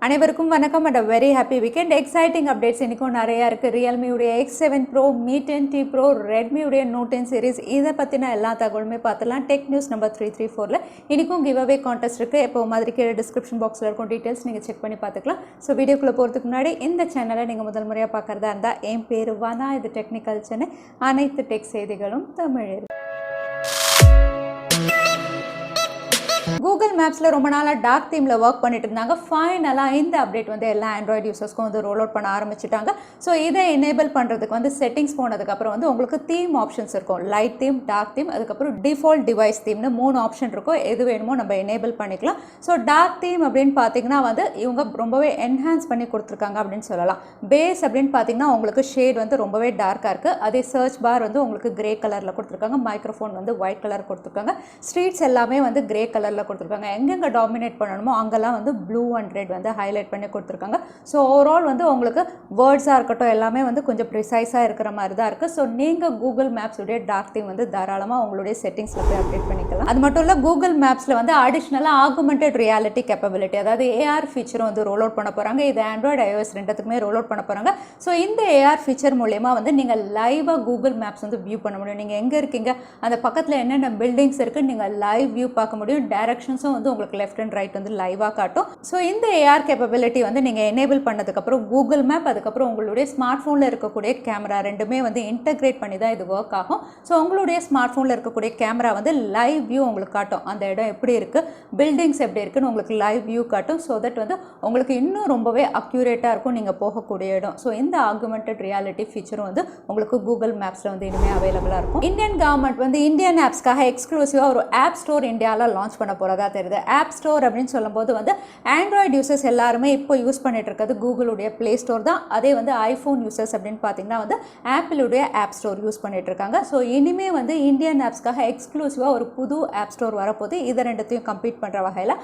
அனைவருக்கும் வணக்கம் and a very happy weekend. Exciting updates இன்னைக்கும் நிறைய இருக்கு. Realme உடைய X7 Pro, Mi 10T Pro, Redmi உடைய Note 10 series இத பத்தின எல்லா தகவலுமே பார்த்தலாம். Tech News number 334ல இன்னைக்கும் giveaway contest இருக்கு. எப்போ மாதிரி கீழ description boxல இருக்கும் டீடைல்ஸ் நீங்க செக் பண்ணி பார்த்துக்கலாம். சோ வீடியோக்குள்ள போறதுக்கு முன்னாடி இந்த சேனலை நீங்க முதல் முறையா பார்க்கறதா இருந்தா என் பேரு வானா, இது டெக்னிக்கல் சென்னை, அனைத்து டெக் செய்திகளும் தமிழில். Google Maps ரொம்ப நாளா டார்க் தீம்ல வர்க் பண்ணிட்டு இருந்தாங்க. ஃபைனலா இந்த அப்டேட் வந்து எல்லா Android யூசர்ஸ்க்கும் வந்து ரோல் அவுட் பண்ண ஆரம்பிச்சிட்டாங்க. ஸோ இதை எனேபிள் பண்றதுக்கு வந்து செட்டிங்ஸ் போனதுக்கு அப்புறம் வந்து உங்களுக்கு தீம் ஆப்ஷன்ஸ் இருக்கும். லைட் தீம், டார்க் தீம், அதுக்கப்புறம் டிஃபால்ட் டிவைஸ் தீம்னு 3 ஆப்ஷன் இருக்கும். எது வேணுமோ நம்ம எனேபிள் பண்ணிக்கலாம். ஸோ டார்க் தீம் அப்படின்னு பார்த்தீங்கன்னா வந்து இவங்க ரொம்பவே என்ஹான்ஸ் பண்ணி கொடுத்துருக்காங்க அப்படின்னு சொல்லலாம். பேஸ் அப்படின்னு பார்த்தீங்கன்னா உங்களுக்கு ஷேட் வந்து ரொம்பவே டார்க்காக இருக்கு. அதே சர்ச் பார் வந்து உங்களுக்கு கிரே கலர்ல கொடுத்துருக்காங்க. மைக்ரோஃபோன் வந்து ஒயிட் கலர் கொடுத்துருக்காங்க. ஸ்ட்ரீட்ஸ் எல்லாமே வந்து கிரே கலர்ல கொடுத்துருக்காங்க. எங்கெங்க டாமினேட் பண்ணணுமோ அங்கெல்லாம் வந்து ப்ளூ அண்ட் ரெட் வந்து ஹைலைட் பண்ணி கொடுத்துருக்காங்க. ஸோ ஓவரால் வந்து உங்களுக்கு வேர்ட்ஸாக இருக்கட்டும் எல்லாமே வந்து கொஞ்சம் ப்ரிசைஸாக இருக்கிற மாதிரி தான் இருக்குது. ஸோ நீங்கள் கூகுள் மேப்ஸ் உடைய டார்க் தீம் வந்து தாராளமாக உங்களுடைய செட்டிங்ஸில் போய் அப்டேட் பண்ணிக்கலாம். அது மட்டும் இல்லை, கூகுள் மேப்ஸில் வந்து அடிஷ்னலாக ஆகுமெண்டட் ரியாலிட்டி கேப்பபிலிட்டி, அதாவது ஏஆர் ஃபீச்சரும் வந்து ரோல் அவுட் பண்ண போகிறாங்க. இது ஆண்ட்ராய்டு iOS ரெண்டுத்துக்குமே ரோல் அவுட் பண்ண போகிறாங்க. ஸோ இந்த ஏஆர் ஃபீச்சர் மூலயமா வந்து நீங்கள் லைவாக கூகுள் மேப்ஸ் வந்து வியூ பண்ண முடியும். நீங்கள் எங்கே இருக்கீங்க, அந்த பக்கத்தில் என்னென்ன பில்டிங்ஸ் இருக்குது, நீங்கள் லைவ் வியூ பார்க்க முடியும். டைரக்ஷன்ஸும் வந்து உங்களுக்கு லெஃப்ட் அண்ட் ரைட் வந்து லைவாக காட்டும். ஸோ இந்த ஏஆர் கேப்பபிலிட்டி வந்து நீங்கள் எனேபிள் பண்ணதுக்கப்புறம் கூகுள் மேப், அதுக்கப்புறம் உங்களுடைய ஸ்மார்ட் ஃபோனில் இருக்கக்கூடிய கேமரா ரெண்டுமே வந்து இன்டெகிரேட் பண்ணி தான் இது ஒர்க் ஆகும். ஸோ உங்களுடைய ஸ்மார்ட் ஃபோனில் இருக்கக்கூடிய கேமரா வந்து லைவ் வியூ உங்களுக்கு காட்டும். அந்த இடம் எப்படி இருக்குது, பில்டிங்ஸ் எப்படி இருக்குன்னு உங்களுக்கு லைவ் வியூ காட்டும். ஸோ தட் வந்து உங்களுக்கு இன்னும் ரொம்பவே அக்யூரேட்டாக இருக்கும் நீங்கள் போகக்கூடிய இடம். ஸோ இந்த ஆகுமெண்டட் ரியாலிட்டி ஃபீச்சரும் வந்து உங்களுக்கு கூகுள் மேப்ஸில் வந்து இனிமேல் அவைலபிளாக இருக்கும். இந்தியன் கவர்மெண்ட் வந்து இந்தியன் ஆப்ஸ்க்காக எக்ஸ்க்ளூசிவாக ஒரு ஆப் ஸ்டோர் இந்தியாவில் லான்ச் பண்ண போகிறதா தெரியுது. ஆப் ஸ்டோர் அப்படின்னு சொல்லும்போது வந்து ஆண்ட்ராய்டு யூசர்ஸ் எல்லாருமே இப்போ யூஸ் பண்ணிட்டு இருக்கிறது கூகுளுடைய ப்ளே ஸ்டோர் தான். அதே வந்து ஐஃபோன் யூசர்ஸ் அப்படின்னு பார்த்தீங்கன்னா வந்து ஆப்பிளுடைய ஆப் ஸ்டோர் யூஸ் பண்ணிட்டு இருக்காங்க. ஸோ இனிமேல் வந்து இந்தியன் ஆப்ஸ்க்காக எக்ஸ்க்ளூசிவாக ஒரு புது ஆப் ஸ்டோர் வரப்போது. இதை ரெண்டுத்தையும் கம்ப்ளீட் பண்ணுற வகையில்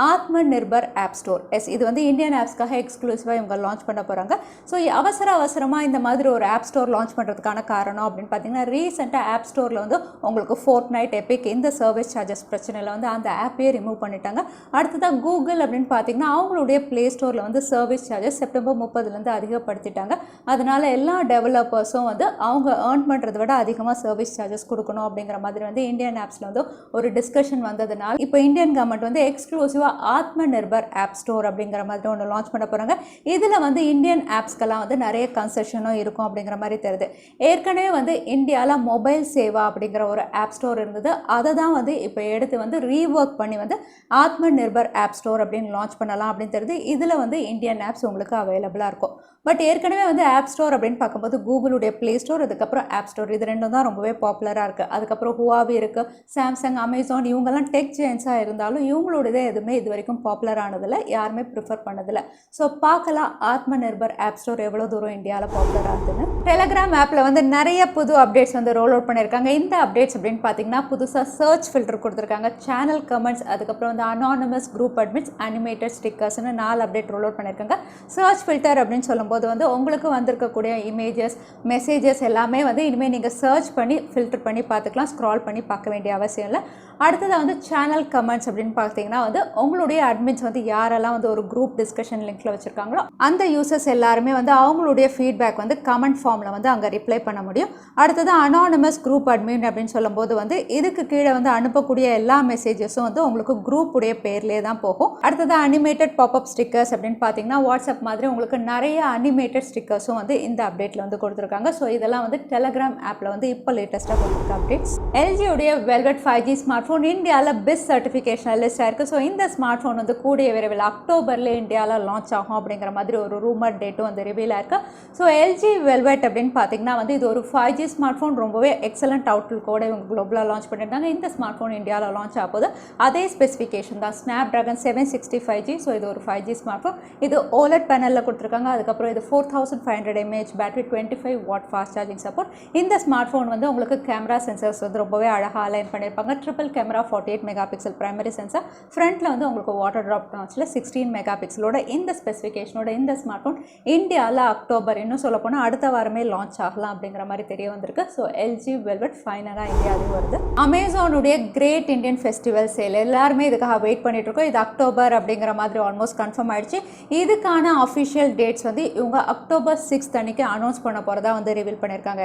ஆத்மநிர்பர் ஆப் ஸ்டோர் இது வந்து இந்தியன் ஆப்ஸ்க்காக எக்ஸ்க்ளூசிவாக இவங்க லான்ச் பண்ண போகிறாங்க. ஸோ அவசரமாக இந்த மாதிரி ஒரு ஆப் ஸ்டோர் லான்ச் பண்ணுறதுக்கான காரணம் அப்படின்னு பார்த்தீங்கன்னா, ரீசெண்டாக ஆப் ஸ்டோரில் வந்து உங்களுக்கு ஃபோர்ட்நைட், எபிக் இந்த சர்வீஸ் சார்ஜஸ் பிரச்சனையில் வந்து அந்த ஆப்பையே ரிமூவ் பண்ணிட்டாங்க. அடுத்ததாக கூகுள் அப்படின்னு பார்த்தீங்கன்னா அவங்களுடைய ப்ளே ஸ்டோரில் வந்து சர்வீஸ் சார்ஜஸ் செப்டம்பர் 30லேருந்து அதிகப்படுத்திட்டாங்க. அதனால எல்லா டெவலப்பர்ஸும் வந்து அவங்க ஏர்ன் பண்ணுறதை விட அதிகமாக சர்வீஸ் சார்ஜஸ் கொடுக்கணும் அப்படிங்கிற மாதிரி வந்து இந்தியன் ஆப்ஸில் வந்து ஒரு டிஸ்கஷன் வந்ததுனால இப்போ இந்தியன் கவர்மெண்ட் வந்து எக்ஸ்க்ளூசிவாக ஆத்மநிர்பர் ஆப் ஸ்டோர் அப்படிங்கிற மாதிரி ஒன்று லான்ச் பண்ண போகிறாங்க. இதில் வந்து இந்தியன் ஆப்ஸ்க்கெல்லாம் வந்து நிறைய கன்செஷனும் இருக்கும் அப்படிங்கிற மாதிரி தெரியுது. ஏற்கனவே வந்து இந்தியாவில் மொபைல் சேவா அப்படிங்கிற ஒரு ஆப் ஸ்டோர் இருந்தது. அதை தான் வந்து இப்போ எடுத்து வந்து ரீஒர்க் பண்ணி வந்து ஆத்மநிர்பர் ஆப் ஸ்டோர் அப்படின்னு லான்ச் பண்ணலாம் அப்படின்னு தெரியுது. இதில் வந்து இந்தியன் ஆப்ஸ் உங்களுக்கு அவைலபிளாக இருக்கும். பட் ஏற்கனவே வந்து ஆப் ஸ்டோர் அப்படின்னு பார்க்கும்போது கூகுளுடைய ப்ளே ஸ்டோர், அதுக்கப்புறம் ஆப் ஸ்டோர், இது ரெண்டும் தான் ரொம்பவே பாப்புலராக இருக்குது. அதுக்கப்புறம் ஹுவாவி இருக்குது, சாம்சங், அமேசான், இவங்கெல்லாம் டெக் ஜெயின்ஸாக இருந்தாலும் இவங்களோடதே எதுவுமே இது வரைக்கும் பாப்புலர் ஆனதில்லை, யாருமே ப்ரிஃபர் பண்ணதில்லை. ஸோ பார்க்கலாம் ஆத்மநிர்பர் ஆப் ஸ்டோர் எவ்வளோ தூரம் இந்தியாவில் பாப்புலர் ஆகுதுன்னு. டெலகிராம் ஆப்பில் வந்து நிறைய புது அப்டேட்ஸ் வந்து ரோல் அவுட் பண்ணியிருக்காங்க. இந்த அப்டேட்ஸ் அப்படின்னு பார்த்தீங்கன்னா புதுசாக சர்ச் ஃபில்டர் கொடுத்துருக்காங்க, சேனல் கமெண்ட்ஸ், அதுக்கப்புறம் வந்து அனானிமஸ் குரூப் அட்மிட்ஸ், அனிமேட்டட் ஸ்டிக்கர்ஸ்னு 4 அப்டேட் ரோல் அவுட் பண்ணியிருக்காங்க. சர்ச் ஃபில்டர் அப்படின்னு சொல்லும்போது வந்து உங்களுக்கு வந்திருக்கக்கூடிய இமேஜஸ், மெசேஜஸ் எல்லாமே வந்து இனிமேல் நீங்கள் சர்ச் பண்ணி ஃபில்டர் பண்ணி பார்த்துக்கலாம், ஸ்க்ரால் பண்ணி பார்க்க வேண்டிய அவசியம் இல்லை. அடுத்ததாக வந்து சேனல் கமெண்ட்ஸ் அப்படின்னு பார்த்தீங்கன்னா வந்து உங்களுடைய அட்மின்ஸ் வந்து யாரெல்லாம் வந்து ஒரு குரூப் டிஸ்கஷன் லிங்க்ல வச்சுருக்காங்களோ அந்த யூசர்ஸ் எல்லாருமே வந்து அவங்களுடைய ஃபீட்பேக் வந்து கமெண்ட் ஃபார்மில் வந்து அங்கே ரிப்ளை பண்ண முடியும். அடுத்தது அனானிமஸ் குரூப் அட்மின் அப்படின்னு சொல்லும்போது வந்து இதுக்கு கீழே வந்து அனுப்பக்கூடிய எல்லா மெசேஜஸும் வந்து உங்களுக்கு குரூப் உடைய பேர்லேயே தான் போகும். அடுத்தது அனிமேட்டட் பாப்அப் ஸ்டிக்கர்ஸ் அப்படின்னு பார்த்தீங்கன்னா வாட்ஸ்அப் மாதிரி உங்களுக்கு நிறைய அனிமேட்டட் ஸ்டிக்கர்ஸும் வந்து இந்த அப்டேட்டில் வந்து கொடுத்துருக்காங்க. ஸோ இதெல்லாம் வந்து டெலகிராம் ஆப்பில் வந்து இப்போ லேட்டஸ்ட்டாக கொடுத்துருக்க அப்டேட்ஸ். எல்ஜி உடைய வெல்வெட் 5G ஸ்மார்ட் ஃபோன் இந்தியாவில் பெஸ்ட் சர்டிஃபிகேஷன் லிஸ்ட் ஆயிருக்கு. ஸோ இந்த ஸ்மார்ட் ஃபோன் வந்து கூடிய விரைவில் அக்டோபரில் இந்தியாவில் லான்ச் ஆகும் அப்படிங்கிற மாதிரி ஒரு ரூமர் டேட்டும் வந்து ரிவீல் ஆயிருக்கு. ஸோ எல்ஜி வெல்வெட் அப்படின்னு பார்த்தீங்கன்னா வந்து இது ஒரு 5G ஸ்மார்ட் ஃபோன், ரொம்பவே எக்ஸலண்ட் அவுட்லுக்கோட இவங்க குளோபலாக லான்ச் பண்ணியிருந்தாங்க. இந்த ஸ்மார்ட் ஃபோன் இந்தியாவில் லான்ச் ஆகும்போது அதே ஸ்பெசிஃபிகேஷன் தான், ஸ்னாப்டிராகன் 765G. ஸோ இது ஒரு 5G ஸ்மார்ட் ஃபோன். இது OLED பேனலில் கொடுத்துருக்காங்க. அதுக்கப்புறம் இது 4500 mAh battery, 25 what fast charging support. இந்த ஸ்மார்ட் ஃபோன் வந்து உங்களுக்கு கேமரா சென்சர்ஸ் வந்து ரொம்பவே அழகாக அலைன் பண்ணியிருப்பாங்க. Triple camera, 48 mega pixel primary sensor, ஃப்ரண்ட்டில் வந்து உங்களுக்கு வாட்டர் ட்ராப் நாச்சில் 16 மெகா பிக்சலோட இந்த ஸ்பெசிஃபிகேஷனோட இந்த ஸ்மார்ட் ஃபோன் இந்தியாவில் அக்டோபர், இன்னும் சொல்ல போனால் அடுத்த வாரமே லான்ச் ஆகலாம் அப்படிங்கிற மாதிரி தெரிய வந்திருக்கு. ஸோ எல்ஜி வெல்வெட் ஃபைனலாக இந்தியாவிலையும் வருது. அமேசானுடைய கிரேட் இந்தியன் ஃபெஸ்டிவல் சேல் எல்லாருமே இதுக்காக வெயிட் பண்ணிட்டு இருக்கோம். இது அக்டோபர் அப்படிங்கிற மாதிரி ஆல்மோஸ்ட் கன்ஃபார்ம் ஆயிடுச்சு. இதுக்கான அஃபிஷியல் டேட்ஸ் வந்து இவங்க அக்டோபர் 6 அன்னைக்கு அனௌன்ஸ் பண்ண போகிறதா வந்து ரிவீல் பண்ணியிருக்காங்க.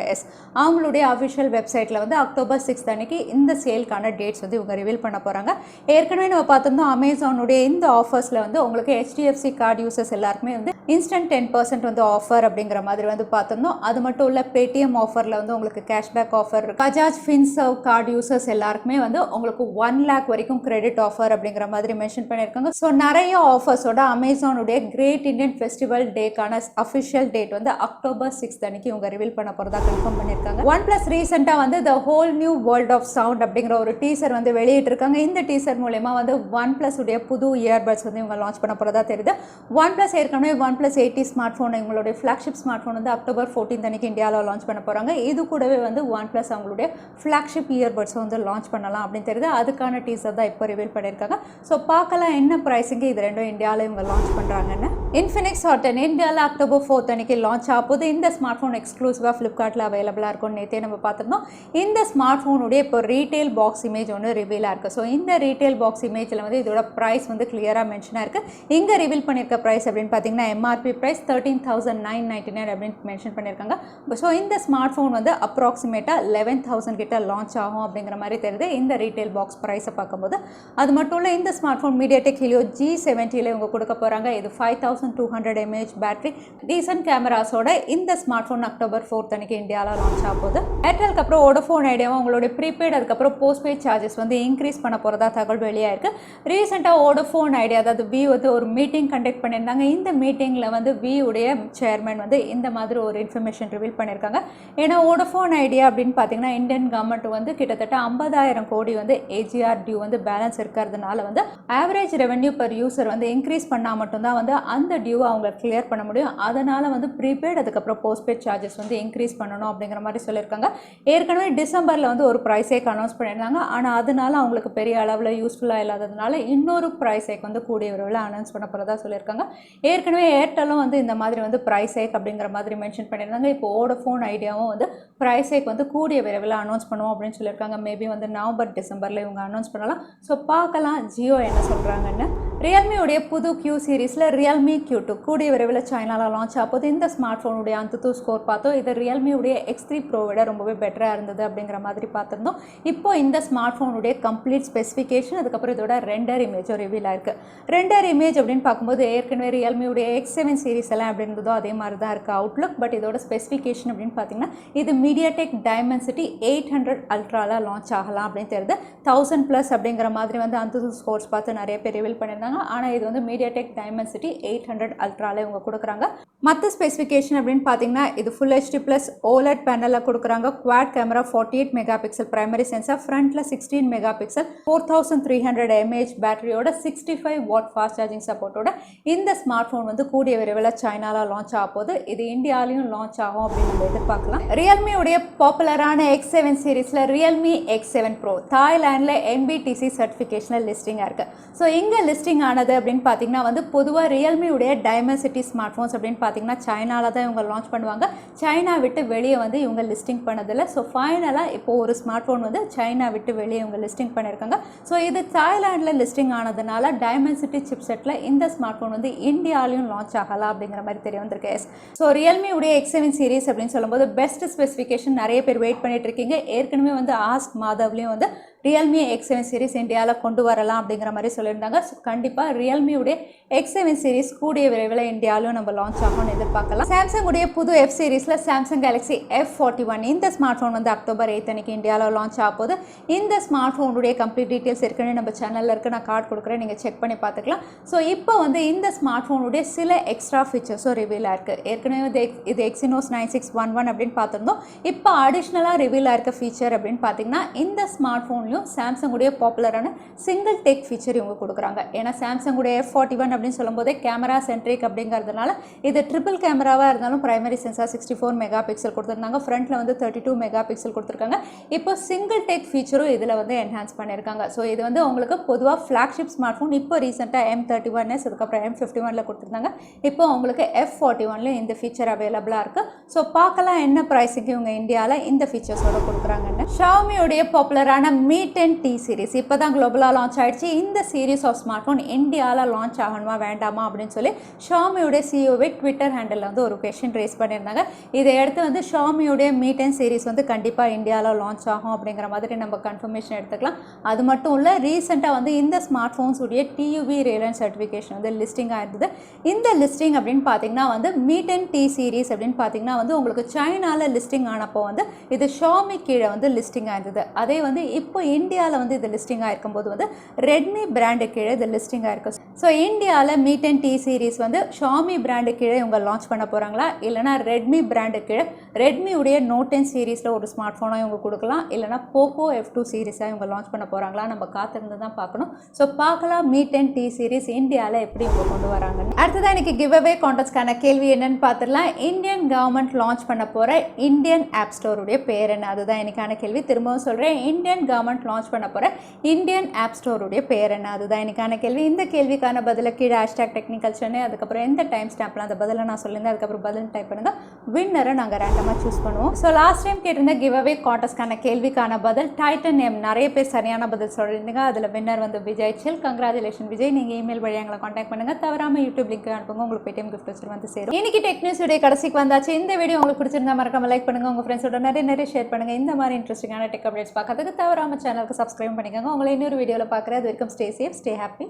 அவங்களுடைய அஃபிஷியல் வெப்சைட்டில் வந்து அக்டோபர் 6 அன்னைக்கு இந்த சேலுக்கான டேட்ஸ் வந்து இவங்க ரிவீல் பண்ண போகிறாங்க. ஏற்கனவே நம்ம பார்த்துருந்தோம் அமேசானுடைய இந்த ஆஃபர்ஸில் வந்து உங்களுக்கு HDFC கார்டு யூசர்ஸ் எல்லாருக்குமே வந்து இன்ஸ்டன்ட் 10% வந்து ஆஃபர் அப்படிங்கிற மாதிரி வந்து பார்த்துருந்தோம். அது மட்டும் இல்லை பேடிஎம் ஆஃபரில் வந்து உங்களுக்கு cashback offer, Bajaj Finserv card users எல்லாருக்குமே வந்து உங்களுக்கு 1 lakh வரைக்கும் கிரெடிட் ஆஃபர் அப்படிங்கிற மாதிரி மென்ஷன் பண்ணியிருக்காங்க. ஸோ நிறைய ஆஃபர்ஸோட அமேசானுடைய கிரேட் இண்டியன் ஃபெஸ்டிவல் டேக்கான அஃபிஷியல் டேட் வந்து அக்டோபர் 6 அன்னைக்கு இவங்க ரிவீல் பண்ண போகிறதா கன்ஃபார்ம் பண்ணியிருக்காங்க. OnePlus ரீசெண்டாக வந்து the whole new world of sound அப்படிங்கிற ஒரு டீசர் வந்து வெளியிட்டிருக்காங்க. இந்த டீசர் மூலமா வந்து OnePlus உடைய புது இயர்பட்ஸ் வந்து இவங்க லான்ச் பண்ண போகிறதா தெரியுது. OnePlus ஏற்கனவே OnePlus 80 ஸ்மார்ட் ஃபோன் இவங்களுடைய ஃப்ளாக்ஷிப் ஸ்மார்ட் ஃபோன் வந்து அக்டோபர் 14 அன்னைக்கு இந்தியாவில் லான்ச் பண்ண போகிறாங்க. இது கூடவே வந்து OnePlus அவங்களுடைய ஃப்ளாக்ஷிப் இயர்பட்ஸ் வந்து லான்ச் பண்ணலாம் அப்படின்னு தெரியுது. அதுக்கான டீசர் தான் இப்போ ரிவீல் பண்ணியிருக்காங்க. ஸோ பார்க்கலாம் என்ன ப்ரைஸிங்கு இது ரெண்டும் இந்தியாவில் இவங்க லான்ச் பண்ணுறாங்கன்னு. Infinix Hot இந்தியாவில் அக்டோபர் 4 அன்னைக்கு லான்ச் ஆகுது. இந்த ஸ்மார்ட் ஃபோன் எக்ஸ்க்ளூசிவாக ஃப்ளிப்கார்ட்டில் அவைலபிளாக இருக்கும்னு நேற்றே நம்ம பார்த்துருந்தோம். இந்த ஸ்மார்ட் ஃபோனுடைய இப்போ ரீட்டைல் பாக்ஸ் இமேஜ் ஒன்று ரிவீலாக இருக்குது. ஸோ இந்த ரீட்டைல் பாக்ஸ் இமேஜில் வந்து இதோட ப்ரைஸ் வந்து கிளியராக மென்ஷனாக இருக்குது. இங்கே ரிவீல் பண்ணியிருக்க ப்ரைஸ் அப்படின்னு பார்த்தீங்கன்னா MRP ப்ரைஸ் 13,999 அப்படின்னு மென்ஷன் பண்ணியிருக்காங்க. ஸோ இந்த ஸ்மார்ட் ஃபோன் வந்து அப்ராக்சிமேட்டாக 11,000 கிட்ட லான்ச் ஆகும் அப்படிங்கிற மாதிரி தெரியுது இந்த ரீட்டைல் பாக்ஸ் ப்ரைஸை பார்க்கும்போது. அது மட்டும் இல்லை இந்த smart phone MediaTek Helio G70 இவங்க கொடுக்க போகிறாங்க. இது 5200 mAh பேட்டரி, டீசன்ட் கேமராஸோட இந்த ஸ்மார்ட் ஃபோன் அக்டோபர் 4 அன்னைக்கு இந்தியாவில் லான்ச் ஆக போகுது. ஏர்டெலுக்கு அப்புறம் வோடஃபோன் ஐடியாவும் உங்களுடைய ப்ரீபெய்ட் அதுக்கப்புறம் போஸ்ட்பெய்ட் சார்ஜஸ் வந்து இன்க்ரீஸ் பண்ண போகிறதா தகவல் வெளியாயிருக்கு. ரீசெண்டாக வோடஃபோன் ஐடியா அதாவது வி வந்து ஒரு மீட்டிங் கண்டக்ட் பண்ணியிருந்தாங்க. இந்த மீட்டிங்கில் வந்து வி உடைய சேர்மன் வந்து இந்த மாதிரி ஒரு இன்ஃபர்மேஷன் ரிவீல் பண்ணியிருக்காங்க. ஏன்னா வோடஃபோன் ஐடியா அப்படின்னு பார்த்தீங்கன்னா இந்தியன் கவர்மெண்ட் வந்து கிட்டத்தட்ட 50,000 கோடி வந்து AGR டியூ வந்து பேலன்ஸ் இருக்கிறதுனால வந்து ஆவரேஜ் ரெவென்யூ பர் யூசர் வந்து இன்க்ரீஸ் பண்ணால் மட்டும்தான் வந்து அந்த டியூவை அவங்க கிளியர் பண்ண முடியும். அதனால் வந்து ப்ரீபெய்ட் அதுக்கப்புறம் போஸ்ட்பெய்ட் சார்ஜஸ் வந்து இன்க்ரீஸ் பண்ணணும் அப்படிங்கிற மாதிரி சொல்லியிருக்காங்க. ஏற்கனவே டிசம்பரில் வந்து ஒரு ப்ரைஸ் ஹைக் அனௌன்ஸ் பண்ணியிருந்தாங்க. ஆனால் அதனால அவங்களுக்கு பெரிய அளவில் யூஸ்ஃபுல்லாக இல்லாததுனால இன்னொரு ப்ரைஸ் ஹைக் வந்து கூடிய விரைவில் அனௌன்ஸ் பண்ண போகிறதா சொல்லியிருக்காங்க. ஏற்கனவே ஏர்டெலும் வந்து இந்த மாதிரி வந்து ப்ரைஸ் ஹைக் அப்படிங்கிற மாதிரி மென்ஷன் பண்ணியிருந்தாங்க. இப்போ வோடஃபோன் ஐடியாவும் வந்து ப்ரைஸ் ஹைக் வந்து கூடிய விரைவில் அனௌன்ஸ் பண்ணுவோம் அப்படின்னு சொல்லியிருக்காங்க. மேபி வந்து நவம்பர் டிசம்பரில் இவங்க அனௌன்ஸ் பண்ணலாம். ஸோ பார்க்கலாம் ஜியோ என்ன சொல்கிறாங்கன்னு. ரியல்மி உடைய புது Q சீரீஸில் Realme Q2 கூடிய விரைவில் சைனாவில் லான்ச் ஆகுது. இந்த ஸ்மார்ட் ஃபோனுடைய அந்தத்து ஸ்கோர் பார்த்தோம். இது Realme உடைய X3 Pro விட ரொம்பவே பெட்டராக இருந்தது அப்படிங்கிற மாதிரி பார்த்துருந்தோம். இப்போ இந்த ஸ்மார்ட் ஃபோனுடைய கம்ப்ளீட் ஸ்பெசிஃபிகேஷன் அதுக்கப்புறம் இதோட ரெண்டர் இமேஜும் ரிவீல் ஆயிருக்கு. ரெண்டர் இமேஜ் அப்படின்னு பார்க்கும்போது ஏற்கனவே Realme உடைய X7 சீரீஸ் எல்லாம் எப்படி இருந்ததோ அதே மாதிரி தான் இருக்குது அவுட்லுக். பட் இதோட ஸ்பெசிஃபிகேஷன் அப்படின்னு பார்த்தீங்கன்னா இது MediaTek Dimensity 800 Ultraல லான்ச் ஆகலாம் அப்படின்னு தெரியுது. 1000+ அப்படிங்கிற மாதிரி வந்து அந்த ஸ்கோர்ஸ் பார்த்து நிறைய பேர் ரிவீல் பண்ணியிருந்தாங்க. ஆனால் இது வந்து MediaTek Dimensity 800 Ultraல இவங்க கொடுக்குறாங்க. மற்ற ஸ்பெசிஃபிகேஷன் அப்படின்னு பார்த்தீங்கன்னா இது Full HD+ OLED பேனலில் கொடுக்குறாங்க. Quad camera 48 megapixel, primary sensor ஃப்ரண்ட்டில் 16 மெகாபிக்சல், 4300 mAh பேட்டரியோட 65 வாட் ஃபாஸ்ட் சார்ஜிங் சப்போர்ட்டோட இந்த ஸ்மார்ட் ஃபோன் வந்து கூடிய விரைவில் சைனாவில் லான்ச் ஆக போகுது. இது இந்தியாலையும் லான்ச் ஆகும் அப்படின்னு நம்ம எதிர்பார்க்கலாம். Realme உடைய பாப்புலரான X7 சீரீஸில் Realme X7 Pro தாய்லாண்டில் NBTC சர்டிஃபிகேஷனில் லிஸ்டிங்காக இருக்குது. ஸோ இங்கே லிஸ்டிங் ஆனது அப்படின்னு பார்த்தீங்கன்னா வந்து பொதுவாக Realme உடைய Dimensity ஸ்மார்ட் ஃபோன்ஸ் அப்படின்னு பார்த்தீங்கன்னா சைனாவில் தான் இவங்க லான்ச் பண்ணுவாங்க. சைனா விட்டு வெளியே வந்து இவங்க லிஸ்டிங் பண்ணதில்லை. ஸோ ஃபைனலாக இப்போது ஒரு ஸ்மார்ட் ஃபோன் வந்து சைனா விட்டு வெளியே இவங்க லிஸ்டிங் பண்ணியிருக்காங்க. ஸோ இது தாய்லாண்டில் லிஸ்டிங் ஆனதுனால Dimensity சிப்செட்டில் இந்த ஸ்மார்ட் ஃபோன் வந்து இந்தியாலையும் லான்ச் ஆகலாம் அப்படிங்கிற மாதிரி தெரிய வந்திருக்கு. ஸோ Realme உடைய X7 சீரீஸ் அப்படின்னு சொல்லும்போது பெஸ்ட் ஸ்பெசிஃபிகேஷன் நிறைய பேர் வெயிட் பண்ணிட்டு இருக்கீங்க. ஏற்கனவே வந்து ஆஸ்க் மாதவ்லையும் வந்து Realme X7 சீரீஸ் இந்தியாவில் கொண்டு வரலாம் அப்படிங்கிற மாதிரி சொல்லியிருந்தாங்க. ஸோ கண்டிப்பாக Realme உடைய X7 சீரீஸ் கூடிய விரைவில் இந்தியாவிலும் நம்ம லான்ச் ஆகும்னு எதிர்பார்க்கலாம். சாம்சங் உடைய புது F சீரீஸில் Samsung Galaxy F41 இந்த ஸ்மார்ட் ஃபோன் வந்து அக்டோபர் 8 அன்னைக்கு இந்தியாவில் லான்ச் ஆகுது. இந்த ஸ்மார்ட் ஃபோனுடைய கம்ப்ளீட் டீட்டெயில்ஸ் இருக்குன்னு நம்ம சேனலில் இருக்குது, நான் கார்டு கொடுக்குறேன், நீங்கள் செக் பண்ணி பார்த்துக்கலாம். ஸோ இப்போ வந்து இந்த ஸ்மார்ட் ஃபோனுடைய சில எக்ஸ்ட்ரா ஃபீச்சர்ஸும் ரிவீல் ஆயிருக்கு. ஏற்கனவே இது Exynos 9611 அப்படின்னு பார்த்துருந்தோம். இப்போ அடிஷ்னலாக ரிவீல் ஆயிருக்க ஃபீச்சர் அப்படின்னு பார்த்தீங்கன்னா இந்த ஸ்மார்ட் ஃபோன்லையும் சாம்சங் உடைய பாப்புலரான சிங்கிள் டேக் ஃபீச்சர் இவங்க கொடுக்குறாங்க. ஏன்னா சாம்சங் உடைய F41 அப்படின்னு சொல்லும்போதே கேமரா சென்ட்ரிக் அப்படிங்கிறதுனால இது ட்ரிபிள் கேமராவாக இருந்தாலும் பிரைமரி சென்சார் 64 மெகாபிக்சல் கொடுத்துருந்தாங்க. ஃப்ரண்ட்டில் வந்து 32 மெகாபிக்சல் கொடுத்துருக்காங்க. இப்போ சிங்கிள் டேக் ஃபீச்சரும் இதில் வந்து என்ஹான்ஸ் பண்ணியிருக்காங்க. ஸோ இது வந்து உங்களுக்கு பொதுவாக ஃப்ளாக்ஷிப் ஸ்மார்ட் ஃபோன் இப்போ ரீசெண்டாக M31s அதுக்கப்புறம் M51ல கொடுத்துருந்தாங்க. இப்போ உங்களுக்கு F41லையும் இந்த ஃபீச்சர் அவைலபிளாக இருக்குது. ஸோ பார்க்கலாம் என்ன ப்ரைஸுக்கு இவங்க இந்தியாவில் இந்த ஃபீச்சர்ஸோட கொடுக்குறாங்கன்னு. Xiaomi உடைய பாப்புலரான Mi Mi 10T சீரிஸ் இப்போ தான் குளோபலாக லான்ச் ஆகிடுச்சு. இந்த சீரிஸ் ஆஃப் ஸ்மார்ட் ஃபோன் இந்தியாவில் லான்ச் ஆகணுமா வேண்டாமா அப்படின்னு சொல்லி ஷாமியோடைய சிஓவே ட்விட்டர் ஹேண்டலில் வந்து ஒரு கொஷின் ரேஸ் பண்ணியிருந்தாங்க. இதை அடுத்து வந்து ஷாமியோடைய Mi 10 சீரிஸ் வந்து கண்டிப்பாக இந்தியாவில் லான்ச் ஆகும் அப்படிங்கிற மாதிரி நம்ம கன்ஃபர்மேஷன் எடுத்துக்கலாம். அது மட்டும் இல்லை, ரீசெண்டாக வந்து இந்த ஸ்மார்ட் ஃபோன்ஸ் உடைய TUV ரேலன் சர்டிஃபிகேஷன் வந்து லிஸ்டிங் ஆயிருந்தது. இந்த லிஸ்டிங் அப்படின்னு பார்த்தீங்கன்னா வந்து Mi 10T சீரிஸ் அப்படின்னு பார்த்தீங்கன்னா வந்து உங்களுக்கு சைனாவில் லிஸ்டிங் ஆனப்போ வந்து இது ஷாமி கீழே வந்து லிஸ்டிங் ஆயிருந்தது. அதே வந்து இப்போ இந்தியாவில் வந்து இது லிஸ்டிங் ஆகிருக்கும் போது வந்து ரெட்மி பிராண்டு கீழே இது லிஸ்டிங் ஆயிருக்கு. ஸோ இந்தியாவில் Mi 10T சீரிஸ் வந்து ஷாமி பிராண்டு கீழே இவங்க லான்ச் பண்ண போகிறாங்களா, இல்லைனா ரெட்மி பிராண்டு கீழே ரெட்மியுடைய Note 10 சீரிஸில் ஒரு ஸ்மார்ட் ஃபோனாக இவங்க கொடுக்கலாம், இல்லைனா POCO F2 சீரிஸாக இவங்க லான்ச் பண்ண போகிறாங்களா, நம்ம காத்திருந்து தான் பார்க்கணும். ஸோ பார்க்கலாம் Mi 10T சீரிஸ் இந்தியாவில் எப்படி இவங்க கொண்டு வராங்கன்னு. அடுத்ததான் இன்னைக்கு கிவ் அவே கான்டெஸ்ட்கான கேள்வி என்னன்னு பார்த்துடலாம். இந்தியன் கவர்மெண்ட் லான்ச் பண்ண போகிற இந்தியன் ஆப் ஸ்டோருடைய பேர் என்ன, அதுதான் எனக்கான கேள்வி. திரும்பவும் சொல்கிறேன், இந்தியன் கவர்மெண்ட் லான்ச் பண்ண போகிற இந்தியன் ஆப் ஸ்டோருடைய பேர் என்ன, அதுதான் எனக்கான கேள்வி. இந்த கேள்விக்கான பதில கீழே #technicalchennai அதுக்கப்புறம் எந்த டைம் ஸ்டாம்ப்லாம் அந்த பதிலை நான் சொல்லியிருந்தேன், அதுக்கப்புறம் பதில் டைப் பண்ணுங்க. வின்னரை நாங்கள் ரேண்டமாக சூஸ் பண்ணுவோம். ஸோ லாஸ்ட் டைம் கேட்டிருந்த கிவ் அவே கான்டெஸ்ட்கான கேள்விக்கான பதில் டைட்டனியம். நிறைய பேர் சரியான பதில் சொல்லியிருந்தீங்க. அதில் வின்னர் வந்து விஜய் சில். கங்க்ராச்சுலேஷன் விஜய். நீங்கள் இமெயில் வழி எங்களை காண்டாக்ட் பண்ணுங்கள். தவறாமல் யூடியூப் லிங்க் அனுப்புங்க, உங்களுக்கு பேடிஎம் கிஃப்ட் வச்சு வந்து சேரும். இன்னைக்கு டெக் நியூஸ் உடைய கடைசிக்கு வந்தாச்சு. இந்த வீடியோ உங்களுக்கு பிடிச்சிருந்தா மறக்காம லைக் பண்ணுங்க, உங்கள் ஃப்ரெண்ட்ஸோட நிறைய ஷேர் பண்ணுங்க. இந்த மாதிரி இன்ட்ரெஸ்டிங்கான டெக் அப்டேட்ஸ் பார்க்கறதுக்கு தவறாம சேனலுக்கு சப்ஸ்கிரைப் பண்ணிக்கோங்க. உங்களை இன்னொரு வீடியோவில் பார்க்குறேன். அது வரைக்கும் ஸ்டே சேஃப், ஸ்டே ஹாப்பி.